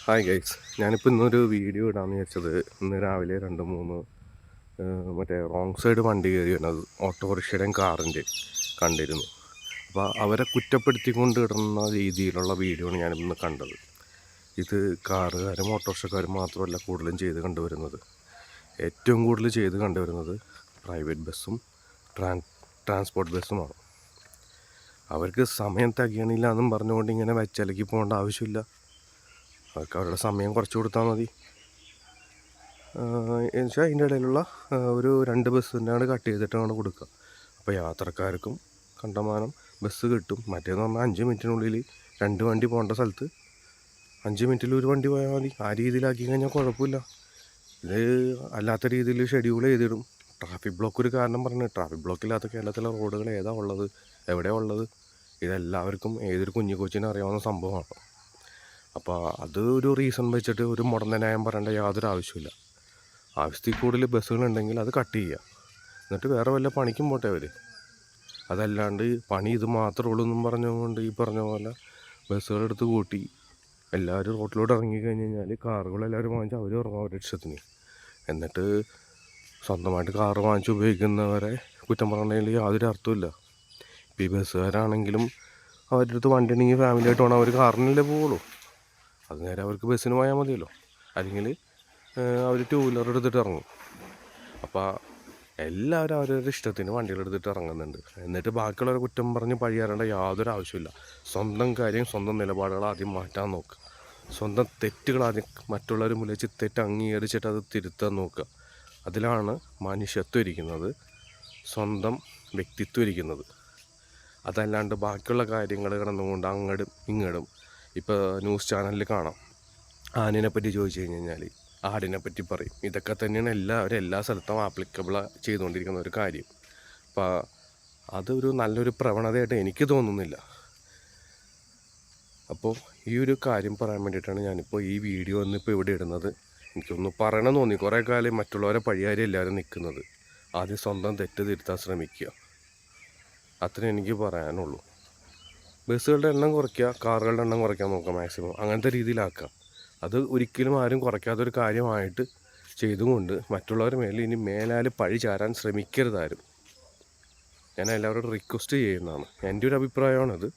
Hi guys, ഞാനിപ്പോൾ ഇന്നൊരു video ഇടാമെന്ന് വിചാരിച്ചത്. ഇന്ന് രാവിലെ 2-3 മറ്റേ റോങ് സൈഡ് വണ്ടി കയറി വരുന്നത് ഓട്ടോറിക്ഷയുടെയും കാറിൻ്റെയും കണ്ടിരുന്നു. അപ്പോൾ അവരെ കുറ്റപ്പെടുത്തിക്കൊണ്ട് ഇടുന്ന രീതിയിലുള്ള വീഡിയോ ആണ് ഞാനിന്ന് കണ്ടത്. ഇത് കാറുകാരും ഓട്ടോറിക്ഷക്കാരും മാത്രമല്ല കൂടുതലും ചെയ്ത് കണ്ടുവരുന്നത്. ഏറ്റവും കൂടുതൽ ചെയ്ത് കണ്ടുവരുന്നത് പ്രൈവറ്റ് ബസ്സും ട്രാൻസ്പോർട്ട് ബസ്സുമാണ്. അവർക്ക് സമയം തികയണില്ല എന്നും പറഞ്ഞുകൊണ്ട് ഇങ്ങനെ വെച്ചലക്കി പോകേണ്ട ആവശ്യമില്ല. അവർക്ക് അവരുടെ സമയം കുറച്ച് കൊടുത്താൽ മതി. എന്നുവെച്ചാൽ അതിൻ്റെ ഇടയിലുള്ള ഒരു 2 ബസ് തന്നെയാണ് കട്ട് ചെയ്തിട്ടാണ് കൊടുക്കുക. അപ്പോൾ യാത്രക്കാർക്കും കണ്ടമാനം ബസ് കിട്ടും. മറ്റേന്ന് പറഞ്ഞാൽ 5 മിനിറ്റിനുള്ളിൽ 2 വണ്ടി പോകേണ്ട സ്ഥലത്ത് 5 മിനിറ്റിൽ ഒരു വണ്ടി പോയാൽ മതി. ആ രീതിയിലാക്കി കഴിഞ്ഞാൽ കുഴപ്പമില്ല. ഇത് അല്ലാത്ത രീതിയിൽ ഷെഡ്യൂൾ ചെയ്തിടും. ട്രാഫിക് ബ്ലോക്ക് ഒരു കാരണം പറഞ്ഞു. ട്രാഫിക് ബ്ലോക്കില്ലാത്ത കേരളത്തിലെ റോഡുകൾ ഏതാ ഉള്ളത്, എവിടെയാണ് ഉള്ളത്? ഇതെല്ലാവർക്കും ഏതൊരു കുഞ്ഞു കൊച്ചിനും അറിയാവുന്ന സംഭവമാണ്. അപ്പോൾ അത് ഒരു റീസൺ വെച്ചിട്ട് ഒരു മുടന്ന ന്യായം പറയേണ്ട യാതൊരു ആവശ്യമില്ല. ആവശ്യത്തിൽ കൂടുതൽ ബസ്സുകളുണ്ടെങ്കിൽ അത് കട്ട് ചെയ്യുക, എന്നിട്ട് വേറെ വല്ല പണിക്കും പോട്ടെ അവർ. അതല്ലാണ്ട് പണി ഇത് മാത്രമേ ഉള്ളൂ എന്നും പറഞ്ഞുകൊണ്ട് ഈ പറഞ്ഞ പോലെ ബസ്സുകളെടുത്ത് കൂട്ടി എല്ലാവരും റോട്ടിലോട്ട് ഇറങ്ങി കഴിഞ്ഞ് കഴിഞ്ഞാൽ കാറുകളെല്ലാവരും വാങ്ങിച്ച് അവർ ഇറങ്ങും അവരുടെ ഇഷ്ടത്തിന്. എന്നിട്ട് സ്വന്തമായിട്ട് കാറ് വാങ്ങിച്ച് ഉപയോഗിക്കുന്നവരെ കുറ്റം പറഞ്ഞതിൽ യാതൊരു അർത്ഥമില്ല. ഇപ്പോൾ ഈ ബസ്സുകാരാണെങ്കിലും അവരുടെ അടുത്ത് വണ്ടി ഉണ്ടെങ്കിൽ ഫാമിലിയായിട്ട് വേണം അവർ കാറിനല്ലേ പോവുള്ളൂ. അത് നേരെ അവർക്ക് ബസ്സിന് പോയാൽ മതിയല്ലോ. അല്ലെങ്കിൽ അവർ 2 വീലർ എടുത്തിട്ട് ഇറങ്ങും. അപ്പോൾ എല്ലാവരും അവരവരുടെ ഇഷ്ടത്തിന് വണ്ടികളെടുത്തിട്ട് ഇറങ്ങുന്നുണ്ട്. എന്നിട്ട് ബാക്കിയുള്ളവരെ കുറ്റം പറഞ്ഞ് പഴിയാറേണ്ട യാതൊരു ആവശ്യമില്ല. സ്വന്തം കാര്യം, സ്വന്തം നിലപാടുകൾ ആദ്യം മാറ്റാൻ നോക്കുക. സ്വന്തം തെറ്റുകൾ ആദ്യം മറ്റുള്ളവർ മുന്നിൽ തെറ്റ് അംഗീകരിച്ചിട്ട് അത് തിരുത്താൻ നോക്കുക. അതിലാണ് മനുഷ്യത്വം ഇരിക്കുന്നത്, സ്വന്തം വ്യക്തിത്വം ഇരിക്കുന്നത്. അതല്ലാണ്ട് ബാക്കിയുള്ള കാര്യങ്ങൾ കിടന്നുകൊണ്ട് അങ്ങോട്ടും ഇങ്ങോട്ടും. ഇപ്പോൾ ന്യൂസ് ചാനലിൽ കാണാം, ആനിനെ പറ്റി ചോദിച്ചു കഴിഞ്ഞ് കഴിഞ്ഞാൽ ആടിനെ പറ്റി പറയും. ഇതൊക്കെ തന്നെയാണ് എല്ലാവരും എല്ലാ സ്ഥലത്തും ആപ്ലിക്കബിൾ ചെയ്തുകൊണ്ടിരിക്കുന്ന ഒരു കാര്യം. അപ്പോൾ അതൊരു നല്ലൊരു പ്രവണതയായിട്ട് എനിക്ക് തോന്നുന്നില്ല. അപ്പോൾ ഈ ഒരു കാര്യം പറയാൻ വേണ്ടിയിട്ടാണ് ഞാനിപ്പോൾ ഈ വീഡിയോ ഒന്നിപ്പോൾ ഇവിടെ ഇടുന്നത്. എനിക്കൊന്ന് പറയണം തോന്നി. കുറേ കാലം മറ്റുള്ളവരെ പഴിയാരി എല്ലാവരും നിൽക്കുന്നത്. ആദ്യം സ്വന്തം തെറ്റ് തിരുത്താൻ ശ്രമിക്കുക. അത്രേ എനിക്ക് പറയാനുള്ളൂ. ബസ്സുകളുടെ എണ്ണം കുറയ്ക്കുക, കാറുകളുടെ എണ്ണം കുറയ്ക്കാൻ നോക്കുക മാക്സിമം. അങ്ങനത്തെ രീതിയിലാക്കുക. അത് ഒരിക്കലും ആരും കുറയ്ക്കാത്തൊരു കാര്യമായിട്ട് ചെയ്തുകൊണ്ട് മറ്റുള്ളവരുടെ മേലിൽ ഇനി മേലാൽ പഴി ചാരാൻ ശ്രമിക്കരുതാരും. ഞാൻ എല്ലാവരോടും റിക്വസ്റ്റ് ചെയ്യുന്നതാണ്. എൻ്റെ ഒരു അഭിപ്രായമാണത്.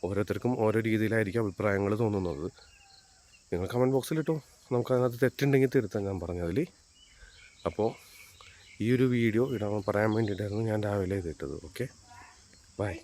ഓരോരുത്തർക്കും ഓരോ രീതിയിലായിരിക്കും അഭിപ്രായങ്ങൾ തോന്നുന്നത്. നിങ്ങൾ കമൻറ്റ് ബോക്സിലിട്ടോ, നമുക്കതിനകത്ത് തെറ്റുണ്ടെങ്കിൽ തിരുത്താൻ ഞാൻ പറഞ്ഞതിൽ. അപ്പോൾ ഈ ഒരു വീഡിയോ പറയാൻ വേണ്ടിയിട്ടായിരുന്നു ഞാൻ രാവിലെ ഇതിട്ടത്. Okay, by.